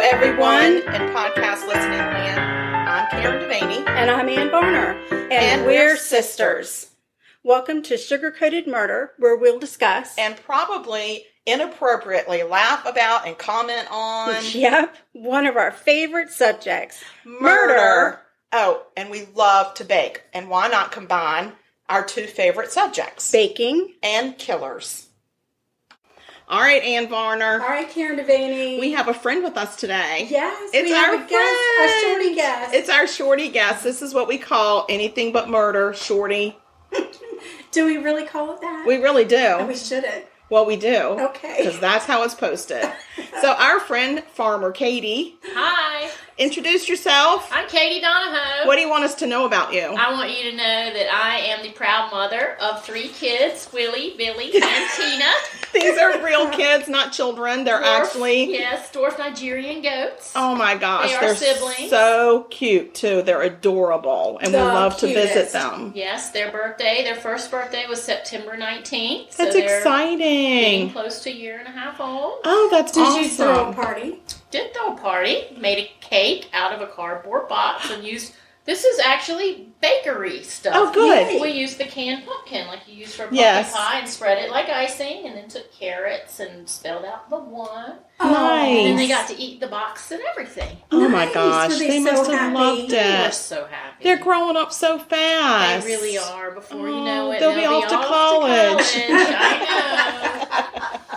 everyone in podcast listening land. I'm Karen Devaney. And I'm Ann Barner. And we're sisters. Welcome to Sugar-Coated Murder, where we'll discuss and probably inappropriately laugh about and comment on. Yep, one of our favorite subjects. Murder. Oh, and we love to bake. And why not combine our two favorite subjects? Baking. And killers. All right, Ann Varner. All right, Karen Devaney. We have a friend with us today. Yes, it's we have our a guest, a Shorty guest. It's our Shorty guest. This is what we call anything but murder, Shorty. Do we really call it that? We really do. Oh, we shouldn't. Well, we do. Okay. Because that's how it's posted. So our friend, Farmer Katie. Hi. Introduce yourself. I'm Katie Donahoe. What do you want us to know about you? I want you to know that I am the proud mother of 3 kids, Willie, Billy, and Tina. These are real kids, not children. They're actually... Yes, dwarf Nigerian goats. Oh my gosh. They're siblings. So cute, too. They're adorable. And we love to visit them. Yes, their first birthday was September 19th. That's exciting. Getting close to a year and a half old. Oh, that's awesome. Did you throw a party? Did throw a party. Made a cake out of a cardboard box and used... This is actually bakery stuff. Oh, good. We used the canned pumpkin like you use for pumpkin pie and spread it like icing and then took carrots and spelled out the one. Oh, nice. And then they got to eat the box and everything. Oh, my gosh. They must have loved it. They were so happy. They're growing up so fast. They really are. Before you know it, they'll be off to college. I know.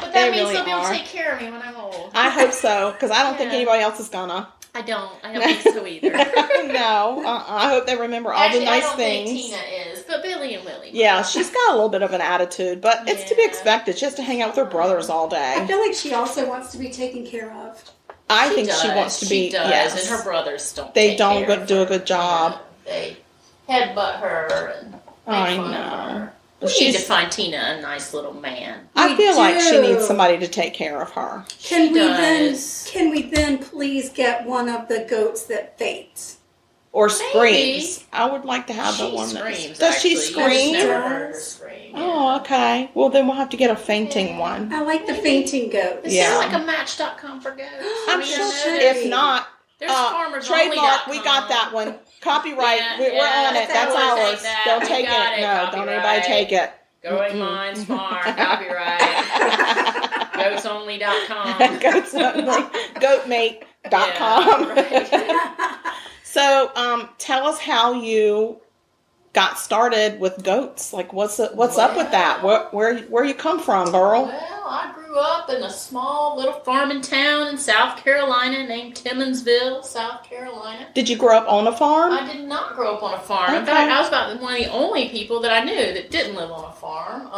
But that means they'll be able to take care of me when I'm old. I hope so, because I don't think anybody else is gonna. I don't think so either. No. I hope they remember all the nice things. I don't think Tina is, but Billy and Willie. Yeah, she's got a little bit of an attitude, but it's to be expected. She has to hang out with her brothers all day. I feel like she also wants to be taken care of. I think she wants to be. She does, yes. and her brothers don't. They don't do a good job. They headbutt her and make fun of her. We need to find Tina a nice little man. I feel like she needs somebody to take care of her. Can we then please get one of the goats that faints? Or screams. I would like to have the one that screams. Does she scream? I've never heard her scream. Oh, okay. Well, then we'll have to get a fainting one. I like the fainting goat. Is there like a Match.com for goats? I'm sure. If not, there's farmers trademark. We got that one. Copyright. We're on it. That's ours. Don't take it. No, don't anybody take it. Going Mines Farm. Copyright. Goatsonly.com. Goatmate.com. Right. So, tell us how you got started with goats. Like, what's up with that? Where you come from, girl? Well, I grew up in a small little farming town in South Carolina named Timmonsville, South Carolina. Did you grow up on a farm? I did not grow up on a farm. Okay. In fact, I was about one of the only people that I knew that didn't live on a farm.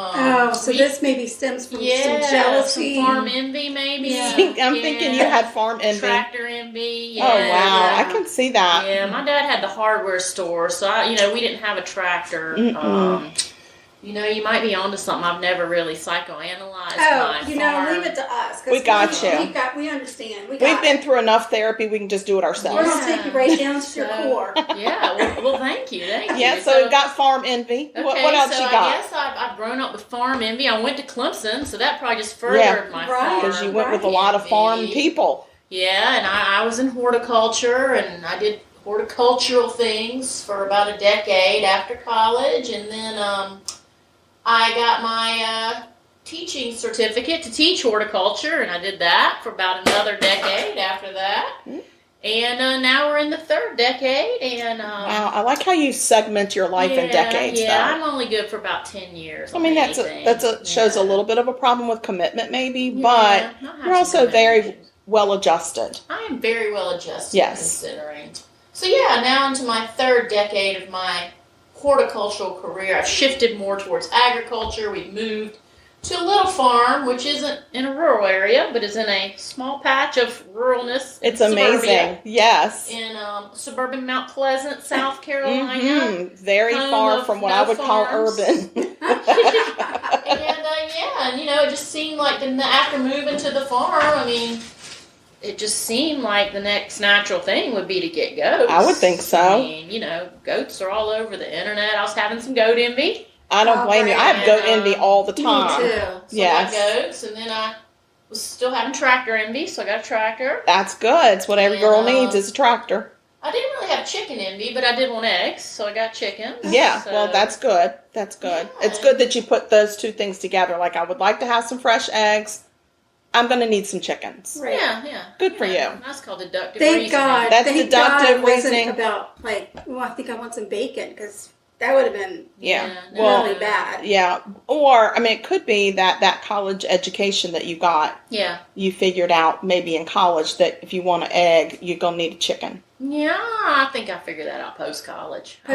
So this maybe stems from some jealousy. Some farm envy, maybe. Yeah. I'm thinking you had farm envy. Tractor envy. Yeah. Oh, wow. I can see that. Yeah, my dad had the hardware store, so we didn't have a tractor. You might be onto something. I've never really psychoanalyzed my farm. Leave it to us. We got you. We understand. We've been through enough therapy. We can just do it ourselves. We're going to take you right down to your core. Yeah. Well, thank you. Yeah, so we've got farm envy. Okay, what else you got? I guess I've grown up with farm envy. I went to Clemson, so that probably just furthered my farm. Because you went with a lot of farm people. Yeah, and I was in horticulture, and I did horticultural things for about a decade after college, and then I got my teaching certificate to teach horticulture, and I did that for about another decade after that. And now we're in the 3rd decade, and wow, I like how you segment your life in decades. Yeah, though. I'm only good for about 10 years. I mean, shows a little bit of a problem with commitment, maybe, but you're also very well adjusted. I am very well adjusted, yes. Considering. So now into my 3rd decade of my horticultural career. I've shifted more towards agriculture. We've moved to a little farm, which isn't in a rural area, but is in a small patch of ruralness. It's amazing. Yes. In suburban Mount Pleasant, South Carolina. Very far from what I would call urban. And it just seemed like after moving to the farm, it just seemed like the next natural thing would be to get goats. I would think so. Goats are all over the internet. I was having some goat envy. I don't blame you. I have goat envy all the time. Me too. So I got goats, and then I was still having tractor envy, so I got a tractor. That's good. It's what every girl needs is a tractor. I didn't really have chicken envy, but I did want eggs, so I got chickens. Yeah, so. well, that's good. That's good. Yeah. It's good that you put those two things together. Like, I would like to have some fresh eggs. I'm going to need some chickens. Right. Yeah. Good for you. That's called deductive Thank reasoning. God. That's Thank deductive God it reasoning. wasn't about, like, I think I want some bacon, because that would have been really bad. Yeah. Or, I mean, it could be that college education that you got. Yeah. You figured out maybe in college that if you want an egg, you're going to need a chicken. Yeah, I think I figured that out post-college. You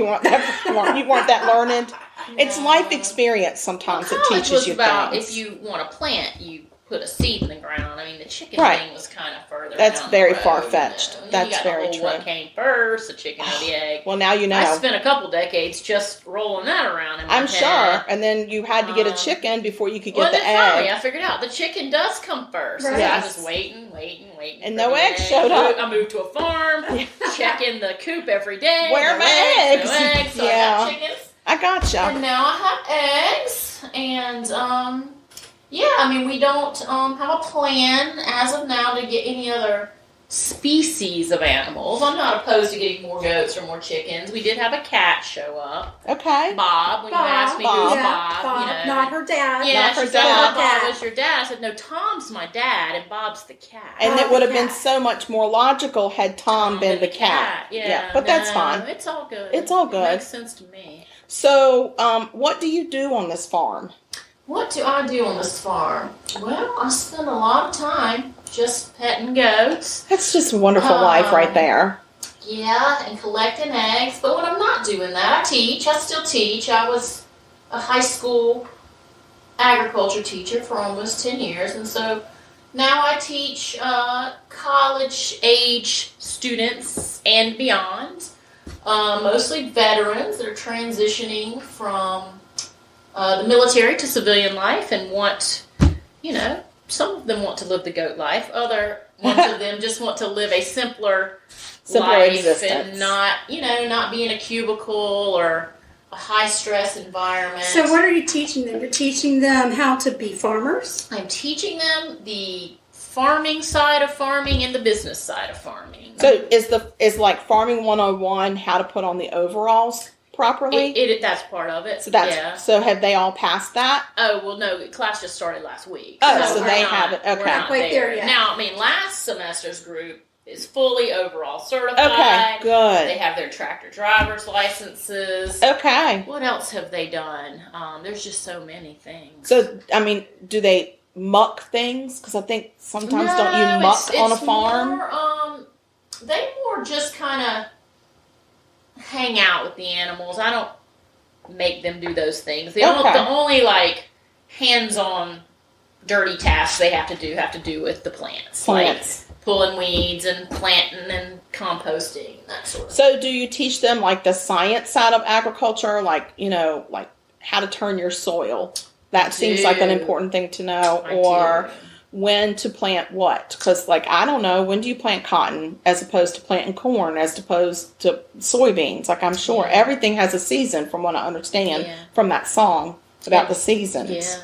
weren't that learned. It's life experience sometimes that teaches you about things. If you want to plant, you put a seed in the ground. I mean, the chicken thing was kind of further. That's down very the road, far-fetched. That's very true. What came first, the chicken or the egg? Well, now you know. I spent a couple decades just rolling that around in my head. I'm sure. And then you had to get a chicken before you could get the egg. Finally, I figured out the chicken does come first. Right. So I was waiting. And no eggs showed up. I moved to a farm, checking the coop every day. Where are my eggs? No eggs. So I got chickens. I gotcha. And now I have eggs. And, I mean, we don't have a plan as of now to get any other species of animals. I'm not opposed to getting more goats or more chickens. We did have a cat show up. Okay. Bob, when you asked me who was Bob, not her dad. Yeah, not her she said, dad. Bob was your dad. I said, no, Tom's my dad, and Bob's the cat. And it would have been so much more logical had Tom been the cat. Yeah, but that's fine. It's all good. It's all good. It makes sense to me. So, what do you do on this farm? What do I do on this farm? Well, I spend a lot of time just petting goats. That's just a wonderful life right there. Yeah, and collecting eggs. But when I'm not doing that, I teach. I still teach. I was a high school agriculture teacher for almost 10 years. And so now I teach college-age students and beyond, mostly veterans that are transitioning from the military to civilian life and want, some of them want to live the goat life. Other ones of them just want to live a simpler life existence. And not be in a cubicle or a high-stress environment. So what are you teaching them? You're teaching them how to be farmers? I'm teaching them the farming side of farming and the business side of farming. So is like Farming 101 how to put on the overalls properly? That's part of it. So have they all passed that? Oh, well, no, class just started last week. So they have it. Okay. We're not there yet. Now, I mean, last semester's group is fully overall certified. Okay, good. They have their tractor driver's licenses. Okay. What else have they done? There's just so many things. So, I mean, do they muck things? Because I think sometimes don't you muck on a farm? They more just kind of hang out with the animals. I don't make them do those things. The only like hands-on dirty tasks they have to do with the plants. Like pulling weeds and planting and composting, that sort of thing. So do you teach them like the science side of agriculture, like how to turn your soil? That seems like an important thing to know. Or when to plant what? Because, I don't know, when do you plant cotton as opposed to planting corn, as opposed to soybeans? I'm sure everything has a season, from what I understand from that song about the seasons. Yeah.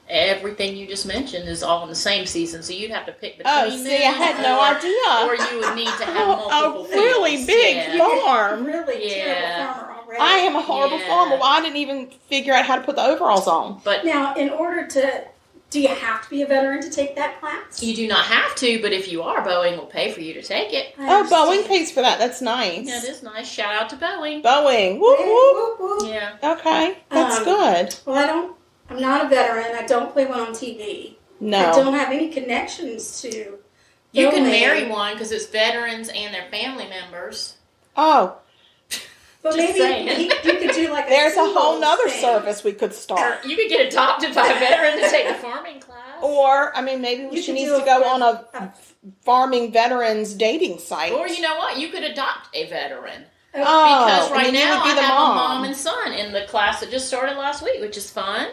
Everything you just mentioned is all in the same season, so you'd have to pick between them. Oh, see, I had no idea. Or you would need to have multiple fields. A really big farm. Really terrible farmer already. I am a horrible farmer. Well, I didn't even figure out how to put the overalls on. But now, in order to... Do you have to be a veteran to take that class? You do not have to, but if you are, Boeing will pay for you to take it. Oh, Boeing pays for that. That's nice. Yeah, it is nice. Shout out to Boeing. Boeing. Whoop, whoop. Whoop, whoop. Yeah. Okay. That's good. Well, I'm not a veteran. I don't play one on TV. No. I don't have any connections to... You can marry one because it's veterans and their family members. Oh. But maybe you could do like There's a whole nother service we could start. You could get adopted by a veteran to take a farming class. Or, I mean, maybe she needs to go on a farming veterans dating site. Or, you know what? You could adopt a veteran. Oh, because right now I have a mom and son in the class that just started last week, which is fun.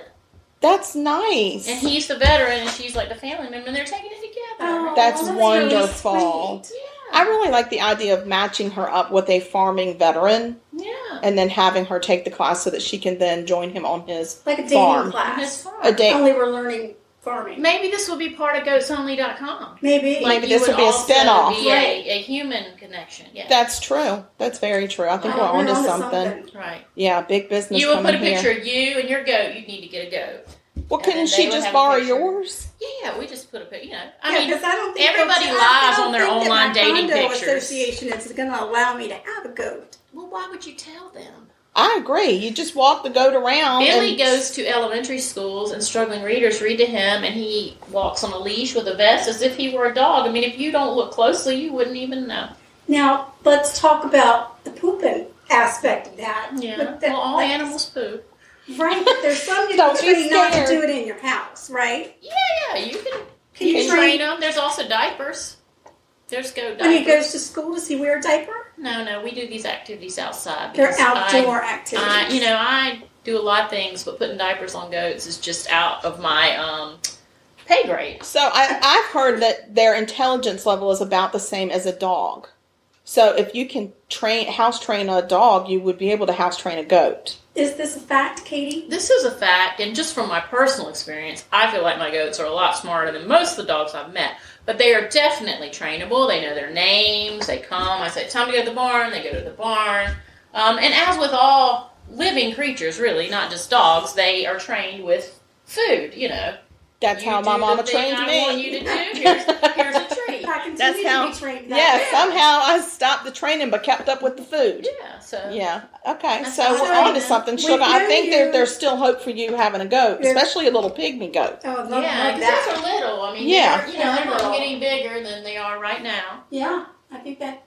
That's nice. And he's the veteran, and she's like the family member, and they're taking it together. Oh, that's wonderful. Really I really like the idea of matching her up with a farming veteran. Yeah. And then having her take the class so that she can then join him on his like a dating farm. class. A date. Only we're learning farming. Maybe this will be part of goatsonly.com. Maybe. Maybe this will be a spinoff. Be a human connection. Yeah. That's true. That's very true. I think we're onto something. Right. Yeah, big business. You would put a coming picture here. of you and your goat. You need to get a goat. Well, couldn't she just borrow yours? Yeah, we just put a picture. I mean, I don't think everybody lies on their online dating condo pictures. Association is going to allow me to have a goat. Well, why would you tell them? I agree. You just walk the goat around. Billy goes to elementary schools, and struggling readers read to him, and he walks on a leash with a vest as if he were a dog. I mean, if you don't look closely, you wouldn't even know. Now, let's talk about the pooping aspect of that. Yeah, well, all animals poop. Right, but there's some you can train not to do it in your house, right? Yeah, you can train them. There's also diapers. There's goat diapers. When he goes to school, does he wear a diaper? No, we do these activities outside. They're outdoor activities. I do a lot of things, but putting diapers on goats is just out of my pay grade. So I've heard that their intelligence level is about the same as a dog. So if you can house train a dog, you would be able to house train a goat. Is this a fact, Katie? This is a fact, and just from my personal experience, I feel like my goats are a lot smarter than most of the dogs I've met. But they are definitely trainable. They know their names. They come. I say, it's time to go to the barn. They go to the barn. And as with all living creatures, really, not just dogs, they are trained with food, That's how my mama trained me. I want you to do. Here's a treat. That's how. Somehow I stopped the training but kept up with the food. Yeah. So. Yeah. Okay. So we're on to something, Sugar. I think there's still hope for you having a goat, especially a little pygmy goat. Oh, yeah, because those are little. I mean, they're not getting bigger than they are right now. Yeah, I think that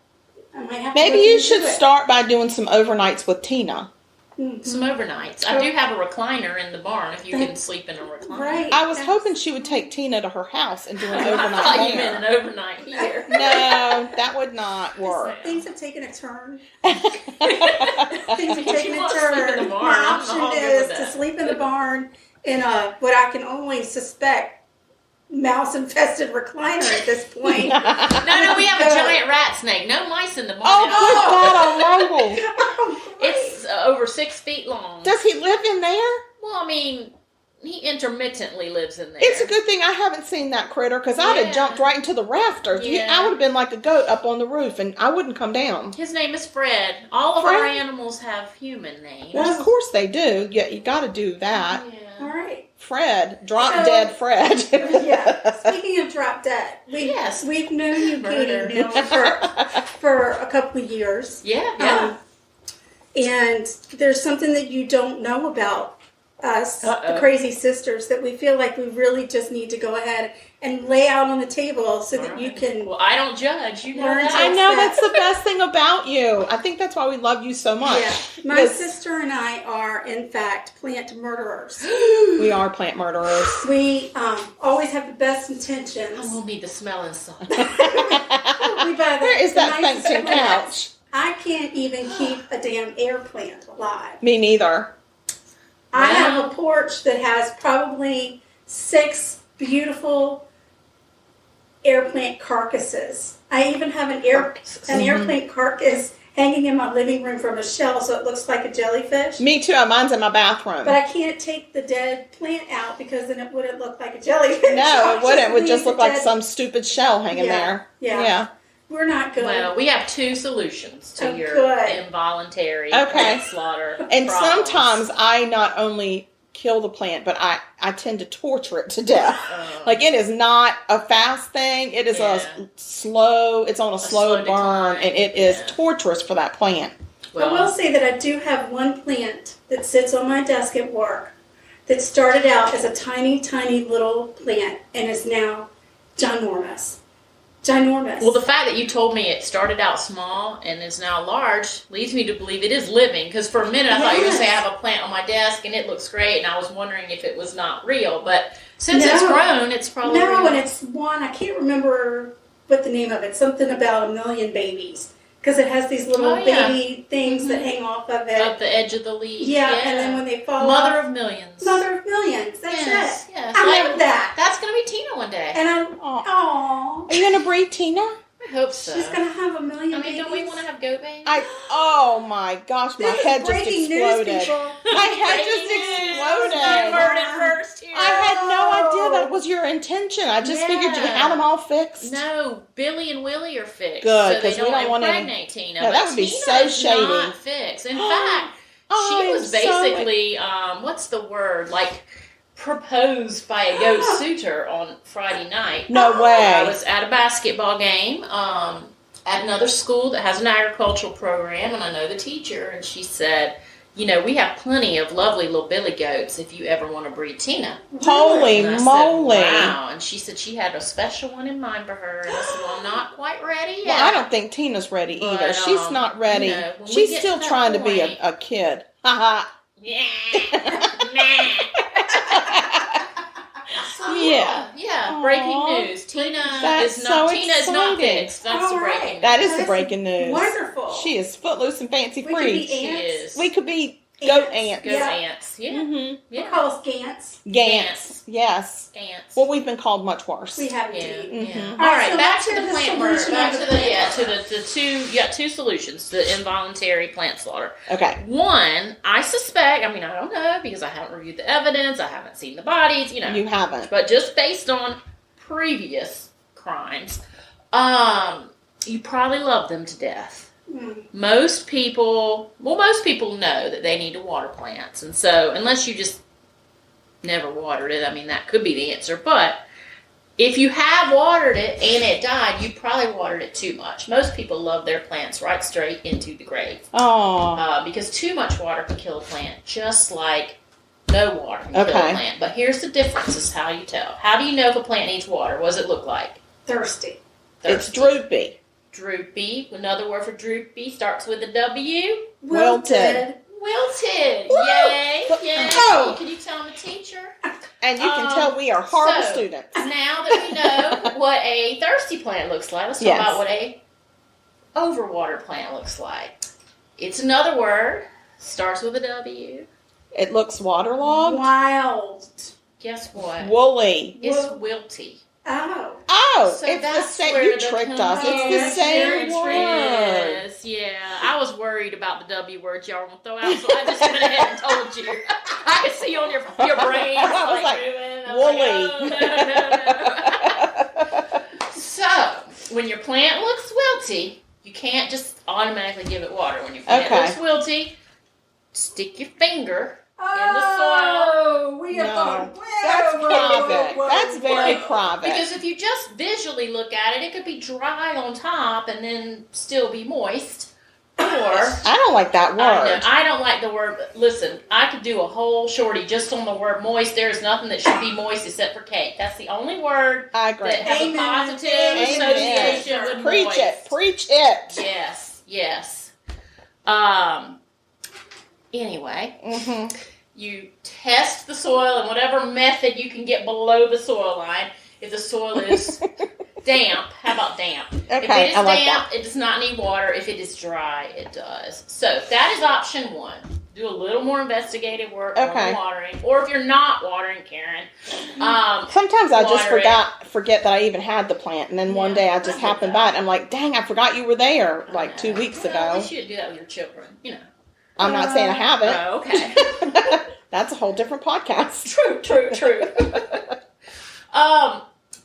I might have. Maybe you should start by doing some overnights with Tina. Mm-hmm. Some overnights. I do have a recliner in the barn if you can sleep in a recliner. Right. I was hoping she would take Tina to her house and do an overnight I thought you there. meant an overnight here. No, that would not work. Things have taken a turn. Things have taken a turn. My option is to sleep in the barn in what I can only suspect mouse-infested recliner at this point. No, we have a giant rat snake. No mice in the barn. Oh, good God almighty. It's over 6 feet long. Does he live in there? Well, I mean, he intermittently lives in there. It's a good thing I haven't seen that critter, because I'd have jumped right into the rafters. Yeah. I would have been like a goat up on the roof, and I wouldn't come down. His name is Fred. All of our animals have human names. Well, of course they do. Yeah, you got to do that. Yeah. All right. Fred. Dead Fred. Yeah. Speaking of drop dead, we've known you, Katie, now for a couple of years. Yeah. And there's something that you don't know about us, the Crazy Sisters, that we feel like we really just need to go ahead and lay out on the table so that you can. Well, I don't judge. You know learn that. I know, that's the best thing about you. I think that's why we love you so much. Yeah. My sister and I are, in fact, plant murderers. We are plant murderers. We always have the best intentions. I will need the smelling salt. Where is that fencing couch? I can't even keep a damn air plant alive. Me neither. I have a porch that has probably 6 beautiful air plant carcasses. I even have an air plant carcass hanging in my living room from a shell so it looks like a jellyfish. Me too. Mine's in my bathroom. But I can't take the dead plant out because then it wouldn't look like a jellyfish. No, it wouldn't. It would just look like some stupid shell hanging there. Yeah. We're not good. Well, we have 2 solutions to your involuntary plant slaughter. And problems. sometimes I not only kill the plant, but I tend to torture it to death. Like, it is not a fast thing. It is it's on a slow burn, and it is torturous for that plant. Well, I will say that I do have one plant that sits on my desk at work that started out as a tiny, tiny little plant and is now ginormous. Well, the fact that you told me it started out small and is now large leads me to believe it is living. Because for a minute I thought you were going to say I have a plant on my desk and it looks great, and I was wondering if it was not real. But since it's grown, it's probably real. No, and it's one, I can't remember what the name of it. Something about 1 million babies. Because it has these little baby things that hang off of it. Of the edge of the leaf. Yeah, and then when they fall Mother off. of millions. Mother of millions. That's it. Yes. I love that. That's going to be Tina one day. And Are you going to breed Tina? I hope so. She's going to have 1 million babies. Don't we want to have goat babies? Oh my gosh, my head just exploded. My head just exploded. You heard it first here. I had no idea that was your intention. I just figured you had them all fixed. No, Billy and Willie are fixed. Good, because we don't want impregnate Tina. No, that would be so shady. Not fixed. In fact, she was basically, what's the word? Like, proposed by a ghost suitor on Friday night. No way. I was at a basketball game at another school that has an agricultural program, and I know the teacher, and she said, you know, we have plenty of lovely little billy goats if you ever want to breed Tina. Holy moly. Said, wow. And she said she had a special one in mind for her. And I said, well, I'm not quite ready yet. Well, I don't think Tina's ready either. She's not ready. You know, she's still trying to be a kid. Ha yeah. Yeah. Breaking news. Tina is not fixed. That's the breaking news. That is the breaking news. Wonderful. She is footloose and fancy free. She is. We could be goat ants. Goat ants. Yeah. Mm-hmm. We call us Gants. Gants. Yes. Gants. Well, we've been called much worse. We have indeed. Mm-hmm. All right, so back to the plant murder. Back to the two. You got two solutions: the involuntary plant slaughter. Okay. One, I suspect. I mean, I don't know because I haven't reviewed the evidence. I haven't seen the bodies. You know, you haven't. But just based on previous crimes, you probably love them to death. Most people know that they need to water plants, and so unless you just never watered it, I mean, that could be the answer. But if you have watered it and it died, you probably watered it too much. Most people love their plants right straight into the grave. Oh, because too much water can kill a plant, just like no water can kill a plant. But here's the difference: is how you tell. How do you know if a plant needs water? What does it look like? Thirsty. It's droopy. Droopy. Another word for droopy starts with a W. Wilted. Wilted. Yay. Yay. Oh. Can you tell I'm a teacher? And you can tell we are horrible students. Now that we know what a thirsty plant looks like, let's talk about what a overwatered plant looks like. It's another word. Starts with a W. It looks waterlogged. Wild. Guess what? Woolly. It's wilty. Oh, so it's the same. You tricked us. It's the same word. Yeah, I was worried about the W word y'all want to throw out, so I just went ahead and told you. I could see on your brain. I was like, woolly. No. So, when your plant looks wilty, you can't just automatically give it water. When your plant looks wilty, stick your finger in the soil. That's private. That's very private. Because if you just visually look at it, it could be dry on top and then still be moist. Or I don't like that word. I don't like the word. But listen, I could do a whole shorty just on the word moist. There is nothing that should be moist except for cake. That's the only word I agree. that has a positive association with Preach moist. it. Preach it. Yes. Anyway, you test the soil in whatever method you can get below the soil line. If the soil is damp, how about damp? Okay, if it is like damp, it does not need water. If it is dry, it does. So that is option one. Do a little more investigative work on watering. Or if you're not watering, Karen. Sometimes I just forget that I even had the plant. And then one day I just happened by it. And I'm like, dang, I forgot you were there 2 weeks ago. You should do that with your children, you know. I'm not saying I haven't. Oh, okay. That's a whole different podcast. True.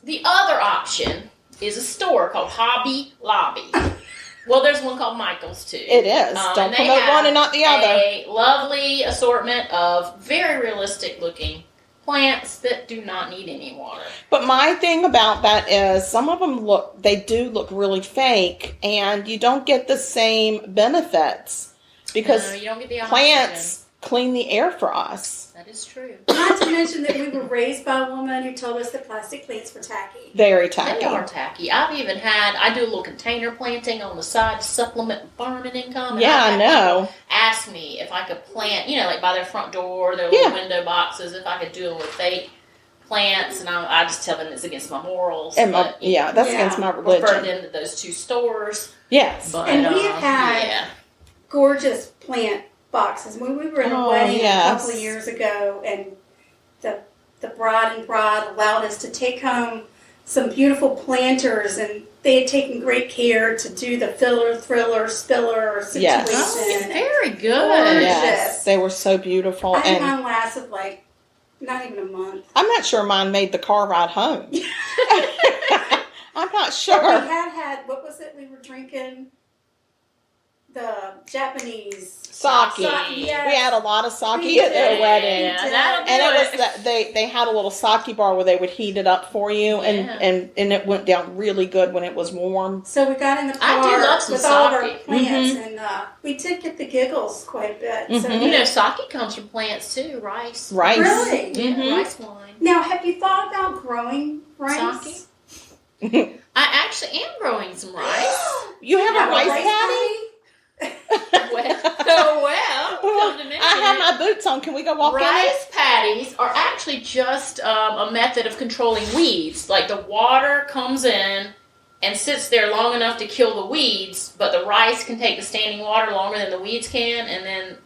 The other option is a store called Hobby Lobby. Well, there's one called Michael's too. It is. Don't promote one and not the other. A lovely assortment of very realistic looking plants that do not need any water. But my thing about that is some of them do look really fake, and you don't get the same benefits because you don't get the plants clean the air for us. That is true. Not to mention that we were raised by a woman who told us that plastic plants were tacky. Very tacky. They are tacky. I do a little container planting on the side to supplement farming income. And I know. Ask me if I could plant, like by their front door, their little window boxes, if I could do them with fake plants, and I just tell them it's against my morals. And that's against my religion. Refer them to those two stores. Yes. But, and we have had gorgeous plant boxes. When we were in a wedding a couple of years ago, and the bride and bride allowed us to take home some beautiful planters, and they had taken great care to do the filler, thriller, spiller situation. Yes. Very good. Yes, they were so beautiful. I think mine lasted like Not even a month. I'm not sure mine made the car ride home. I'm not sure. But we had, what was it we were drinking? The Japanese Sake. Yes. We had a lot of sake at their wedding. Yeah, And it was that they had a little sake bar where they would heat it up for you, and it went down really good when it was warm. So we got in the car I do love some with all of our sake. plants, and we did get the giggles quite a bit. So You know, sake comes from plants too, rice. Rice. Really? Yeah, rice wine. Now, have you thought about growing rice? Sake? I actually am growing some rice. You have a rice rice paddy? well, come to mention I have it. my boots on. Can we go walk in it? Rice paddies are actually just a method of controlling weeds. Like the water comes in and sits there long enough to kill the weeds, but the rice can take the standing water longer than the weeds can, and then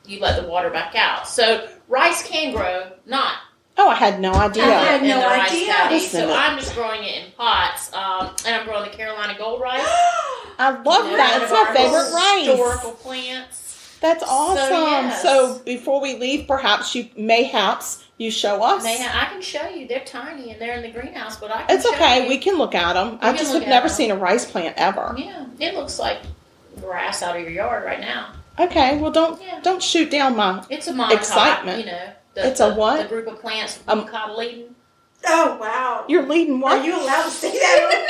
you let the water back out. So rice can grow, not Oh, I had no idea. I had in no the rice idea. paddies. Listen So to- I'm just growing it in pots, and I'm growing the Carolina gold rice. I love You know, that. one It's of my our favorite rice. historical plants. That's awesome. So, yes. before we leave, perhaps you show us. I can show you. They're tiny and they're in the greenhouse, but I can It's show okay. you. We can look at them. I can just look have at never them. seen a rice plant ever. Yeah, it looks like grass out of your yard right now. Okay. Well, Yeah. don't shoot down my. It's a monocot, Excitement. you know. It's a what? The group of plants monocotyledon. Oh, wow. You're leading what? Are you allowed to say that?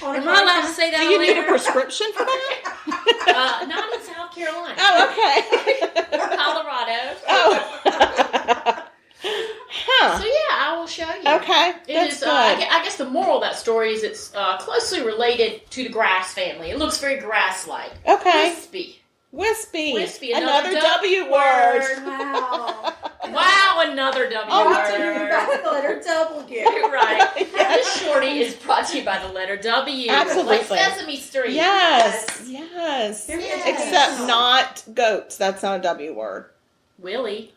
on a Am I allowed to podcast? say that? Do you on need a air? prescription for that? Not in South Carolina. Oh, okay. Or Colorado. Oh. Huh. So yeah, I will show you. Okay. It That's is. good. I guess the moral of that story is it's closely related to the grass family. It looks very grass-like. Okay. Wispy. Wispy. Another W W word. Wow. Wow, another W Oh, Brought to you word. by the letter W. You're right. Yes. This shorty is brought to you by the letter W. Absolutely. Like Sesame Street. Yes. Yes. Except not goats. That's not a W word. Willie.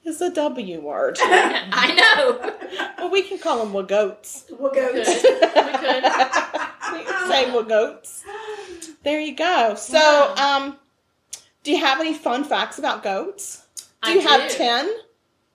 It's a W word. I know. Well, we can call them wagoats. We'll go. We could. We can say wagoats. There you go. So, Wow. Do you have any fun facts about goats? Do I you have do. 10?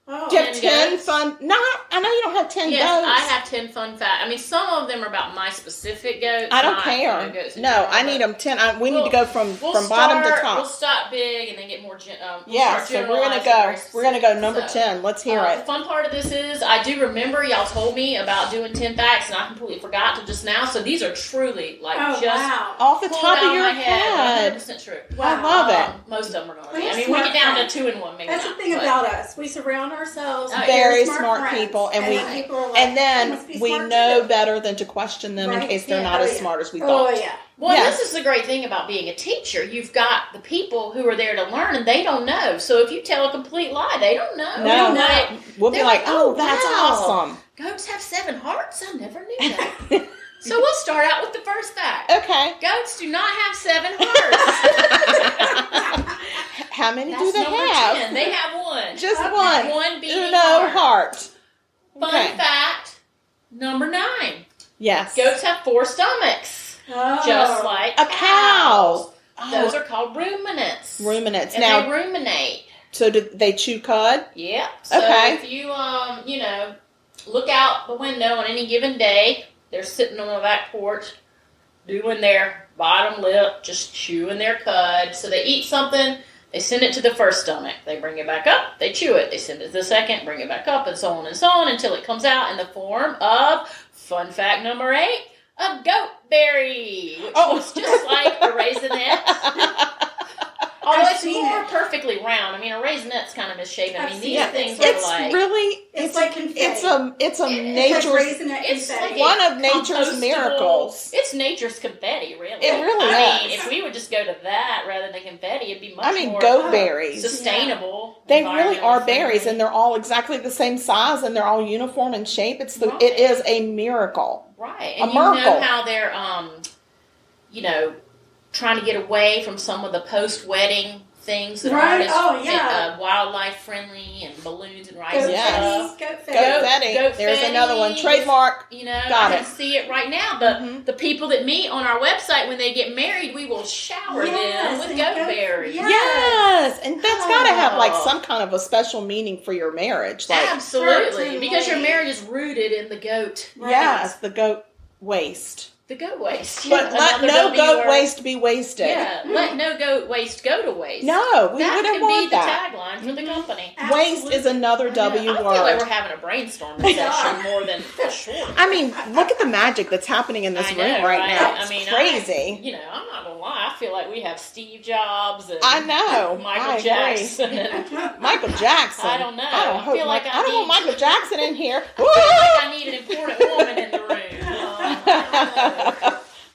Oh. Do you have 10 10 goats? fun? No, I know you don't have 10 Yes, goats. I have 10 fun facts. I mean, some of them are about my specific goats. I don't not, care. you know, goats in No, general, I but need them 10. We need to We'll- go from We'll bottom to We'll top. start big and then get more. Yeah, so we're gonna go. We're gonna go number 10. Let's hear The it. fun part of this is I do remember y'all told me about doing 10 facts, and I completely forgot till just now. So these are truly like Oh, just wow. Off the pulled top out of your my head. head. 100% true. I love it. Most of them are going to We're be. I mean, we smart get down friends. to 2 and 1, maybe That's not, the thing but- about us. We surround ourselves with Very smart smart friends. people, and we- people are like, And "You then must be we smart know too." better than to question them in Right. case they're Yeah. not Oh, as yeah. smart as we Oh, thought. yeah. Well, Yes. this is the great thing about being a teacher. You've got the people who are there to learn, and they don't know. So if you tell a complete lie, they don't know. No. Like, We'll be They're like, like, oh, "Oh, that's wow." awesome. goats have 7 hearts? I never knew that. So we'll start out with the first fact. Okay. Goats do not have 7 hearts. How many That's do they number have? 10. They have 1. Just Okay. one. One beating Uno heart. heart. Fun Okay. fact, number 9. Yes. Goats have 4 stomachs, Oh. just like A cow. Those Oh, are called ruminants. ruminants. And Now, they ruminate. so do they chew cud? Yep. So Okay. if you look out the window on any given day, they're sitting on the back porch doing their bottom lip, just chewing their cud. So they eat something, they send it to the first stomach. They bring it back up, they chew it. They send it to the second, bring it back up, and so on until it comes out in the form of, fun fact number 8, a goat berry, which looks just like a raisinette. Although I've it's seen more it. perfectly round. I mean, a raisinette's kind of misshapen. I I've mean, seen these it. things It's are like... really, It's like confetti. it's a It's like nature's, raisinette It's confetti. like one of nature's compostable- miracles. It's nature's confetti, really. It really I mean, is. if we would just go to that rather than confetti, it'd be much I mean, more goat berries. sustainable. They really are environmentally berries, friendly. and they're all exactly the same size, and they're all uniform in shape. Right. It is a miracle. Right. a And you miracle. know how they're, trying to get away from some of the post-wedding things that Right. are wildlife friendly and balloons and rice and stuff. Goat There's another one. Trademark. You know, Got I can see it right now. The people that meet on our website when they get married, we will shower them with goat berries. Yes, and that's got to have like some kind of a special meaning for your marriage. Like, absolutely, because your marriage is rooted in the goat. Right? Yes, the goat waste. The goat waste. But let no goat waste be wasted. Yeah, let no goat waste go to waste. No, we wouldn't want that. That could be the tagline for the company. Absolutely. Waste is another W word. I feel like we're having a brainstorming session more than sure. I mean, look at the magic that's happening in this room right now. It's crazy. I'm not going to lie. I feel like we have Steve Jobs and Michael Jackson. Michael Jackson. I don't know. I don't want Michael Jackson in here. I feel like I need an important woman in the room.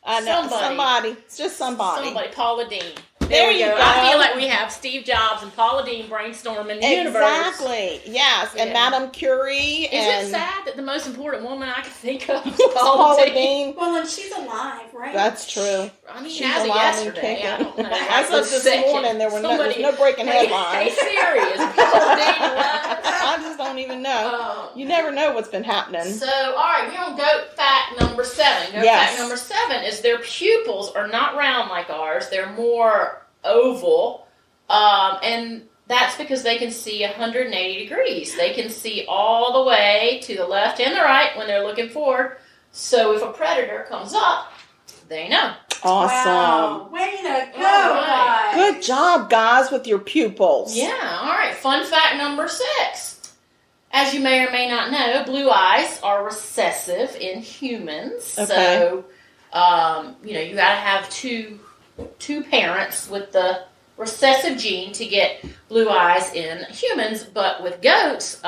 I know. Somebody. It's just somebody. Paula Deen. There you go. I feel like we have Steve Jobs and Paula Deen brainstorming the universe. Exactly. Yes. And Madame Curie. Is it sad that the most important woman I can think of is Paula Deen? Well, and she's alive, right? That's true. I mean, as of yesterday, I don't know. As of this morning, there was no breaking headlines. Hey, Siri, is Paula Deen alive? I just don't even know. You never know what's been happening. So, all right, we're on goat fact number 7. Goat fact number 7 is their pupils are not round like ours. They're more oval, and that's because they can see 180 degrees. They can see all the way to the left and the right when they're looking forward. So if a predator comes up, they know. Awesome. Wow. Way to go, guys. Good job, guys, with your pupils. Yeah, all right. Fun fact number 6. As you may or may not know, blue eyes are recessive in humans. Okay. So, you got to have two parents with the recessive gene to get blue eyes in humans, but with goats,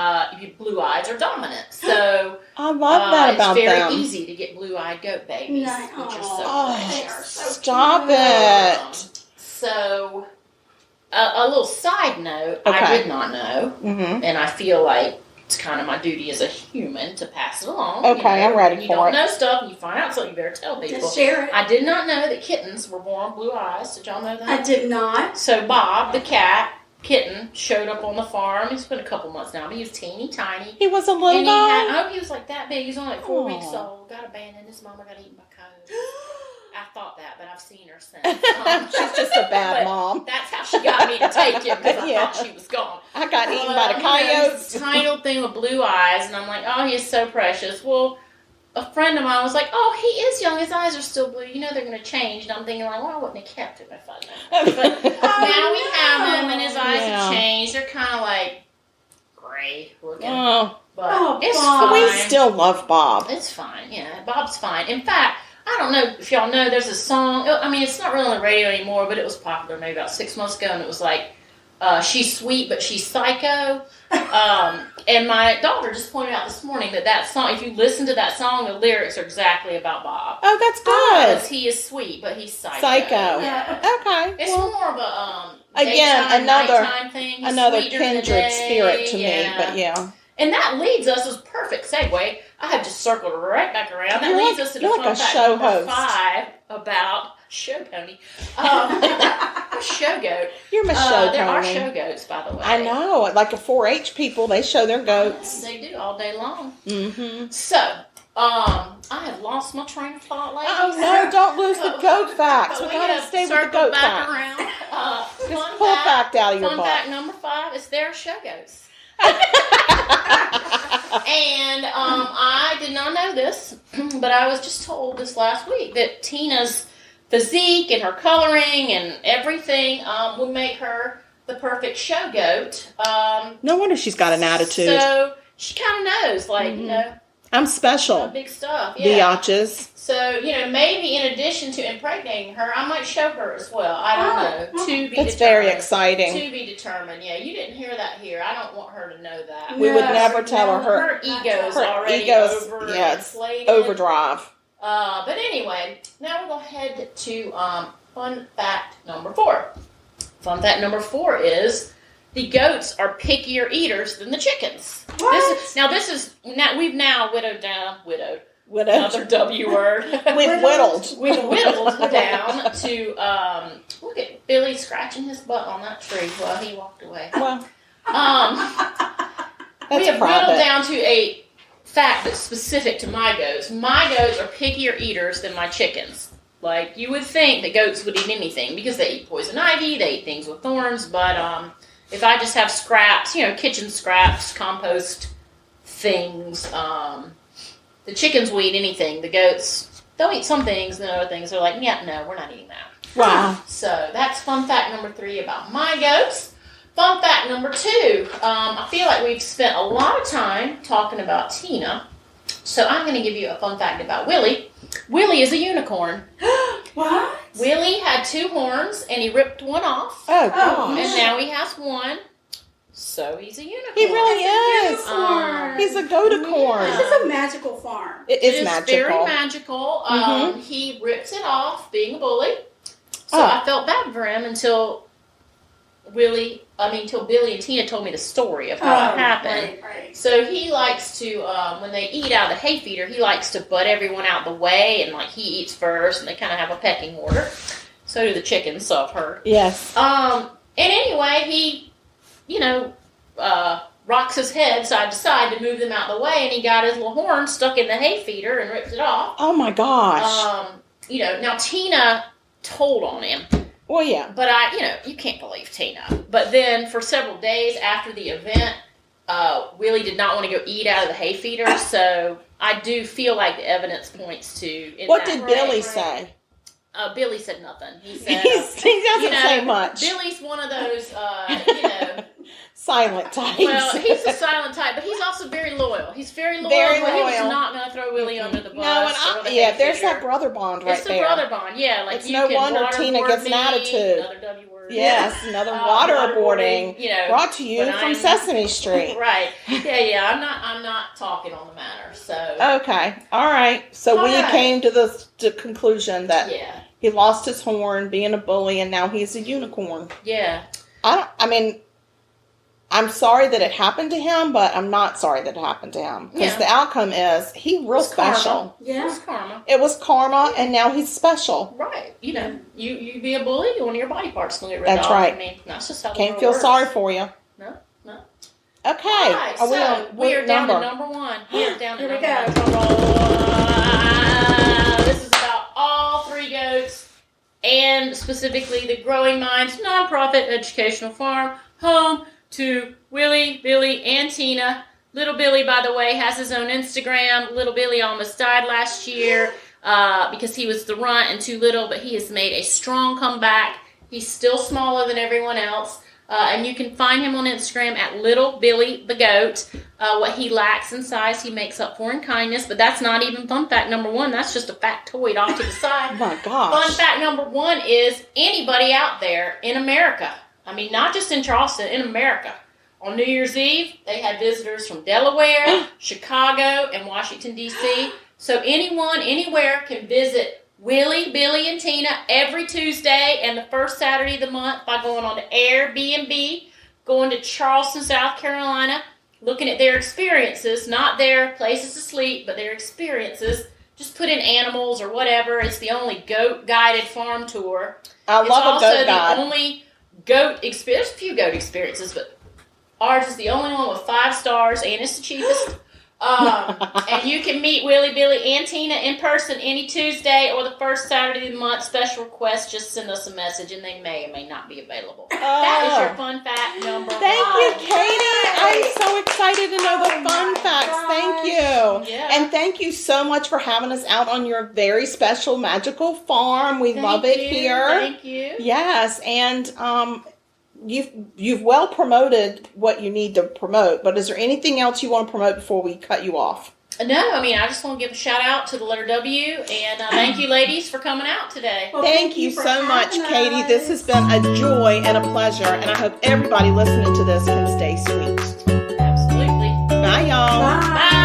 blue eyes are dominant. So I love that about them. It's very easy to get blue-eyed goat babies, which are so stop it. So, a little side note, I did not know, and I feel like it's kind of my duty as a human to pass it along. Okay, I'm ready for it. You don't know stuff, and you find out something, you better tell people. Just share it. I did not know that kittens were born blue eyes. Did y'all know that? I did not. So Bob, the kitten, showed up on the farm. He's been a couple months now, but he was teeny tiny. He was a little guy? He was like that big. He was only like 4 weeks old. Got abandoned. His mama got eaten by coyotes. I thought that, but I've seen her since. She's just a bad mom. That's how she got me to take him, because I thought she was gone. I got eaten by the coyotes. This tiny little thing with blue eyes, and I'm like, oh, he is so precious. Well, a friend of mine was like, oh, he is young. His eyes are still blue. You know they're going to change. And I'm thinking, like, well, I wouldn't have kept him if I knew. But now we have him, and his eyes have changed. They're kind of like gray looking. But it's fine. We still love Bob. It's fine. Yeah, Bob's fine. In fact, I don't know if y'all know, there's a song. I mean, it's not really on the radio anymore, but it was popular maybe about 6 months ago, and it was like, she's sweet, but she's psycho. And my daughter just pointed out this morning that song, if you listen to that song, the lyrics are exactly about Bob. Oh, that's good. Because he is sweet, but he's psycho. Yeah. Okay. It's more of a nighttime thing. Another kindred spirit to me, but yeah. And that leads us, as a perfect segue, I have just circled right back around. That leads us to the fun fact number 5 about show pony. Show goat. You're my show pony. There are show goats, by the way. I know. Like a 4-H people, they show their goats. They do all day long. Mm-hmm. So, I have lost my train of thought, ladies. Oh, no, don't lose the goat facts. We got to stay with the goat facts. Around. Just pull a fact out of your butt. Fun fact number 5 is there are show goats. And I did not know this, but I was just told this last week that Tina's physique and her coloring and everything would make her the perfect show goat. No wonder she's got an attitude. So she kind of knows, like, I'm special. Big stuff. Yeah. Biatches. So, maybe in addition to impregnating her, I might show her as well. I don't know. To be determined. That's very exciting. To be determined. Yeah, you didn't hear that here. I don't want her to know that. We would never tell her. Her ego is already overinflated. Overdrive. But anyway, now we're going to head to fun fact number 4. Fun fact number 4 is the goats are pickier eaters than the chickens. What? We've now widowed another W word. We've whittled. We whittled down to, look at Billy scratching his butt on that tree while he walked away. Well, we have whittled down to a fact that's specific to my goats. My goats are pickier eaters than my chickens. Like, you would think that goats would eat anything because they eat poison ivy, they eat things with thorns, but if I just have scraps, kitchen scraps, compost things, the chickens will eat anything. The goats, they'll eat some things, and then other things they're like, yeah, no, we're not eating that. Wow. So that's fun fact number 3 about my goats. Fun fact number 2, I feel like we've spent a lot of time talking about Tina, so I'm going to give you a fun fact about Willie. Willie is a unicorn. What? Willie had 2 horns, and he ripped one off. Oh, gosh. And now he has 1. So he's a unicorn. He really is. He's a goaticorn. This is a magical farm. It is magical. Very magical. He rips it off, being a bully. So I felt bad for him until Billy and Tina told me the story of how it happened. Right. So he likes to, when they eat out of the hay feeder, he likes to butt everyone out the way, and he eats first, and they kind of have a pecking order. So do the chickens, so I've heard. Yes. And anyway, he, rocks his head side to side to move them out the way, and he got his little horn stuck in the hay feeder and ripped it off. Oh my gosh. Now Tina told on him. Well, yeah. But you can't believe Tina. But then for several days after the event, Willie did not want to go eat out of the hay feeder, so I do feel like the evidence points to... What did Billy say? Billy said nothing. He said... he doesn't say much. Billy's one of those, silent types. Well, he's a silent type, but he's also very loyal. He's very loyal. Very but loyal. He was not going to throw Willie under the bus. No, and there's that brother bond right there. It's the brother bond, yeah. Like, it's no wonder Tina gets an attitude. Another W word. Yes, another waterboarding. Brought to you from Sesame Street. Right. Yeah. I'm not talking on the matter. So. Okay. All right. So we came to the conclusion that he lost his horn being a bully, and now he's a unicorn. Yeah. I'm sorry that it happened to him, but I'm not sorry that it happened to him. Because the outcome is he's real special. Karma. Yeah. It was karma. It was karma, and now he's special. Right. You be a bully, one of your body parts will get ripped off. That's right. I mean, that's just how Can't feel works. Sorry for you. No. Okay. All right, we are down to number 1. We are down to number 1. This is about all 3 goats, and specifically the Growing Minds nonprofit educational farm, home to Willie, Billy, and Tina. Little Billy, by the way, has his own Instagram. Little Billy almost died last year because he was the runt and too little, but he has made a strong comeback. He's still smaller than everyone else. And you can find him on Instagram at Little Billy the Goat. What he lacks in size, he makes up for in kindness. But that's not even fun fact number 1. That's just a factoid off to the side. Oh my gosh. Fun fact number 1 is anybody out there in America, not just in Charleston, in America. On New Year's Eve, they had visitors from Delaware, Chicago, and Washington, D.C. So anyone, anywhere can visit Willie, Billy, and Tina every Tuesday and the first Saturday of the month by going on to Airbnb, going to Charleston, South Carolina, looking at their experiences, not their places to sleep, but their experiences. Just put in animals or whatever. It's the only goat-guided farm tour. I love a goat guide. It's also the only goat experience. There's a few goat experiences, but ours is the only one with 5 stars, and it's the cheapest. And you can meet Willie, Billy, and Tina in person any Tuesday or the first Saturday of the month. Special requests, just send us a message, and they may or may not be available. That is your fun fact number 1. Thank you, Katie. I'm so excited to know the fun facts. Thank you. Yeah. And thank you so much for having us out on your very special magical farm. We love it here. Thank you. Yes, and You've well promoted what you need to promote, but is there anything else you want to promote before we cut you off? No, I just want to give a shout out to the letter W, and thank you, ladies, for coming out today. Well, thank you so much, Katie. This has been a joy and a pleasure, and I hope everybody listening to this can stay sweet. Absolutely. Bye, y'all. Bye.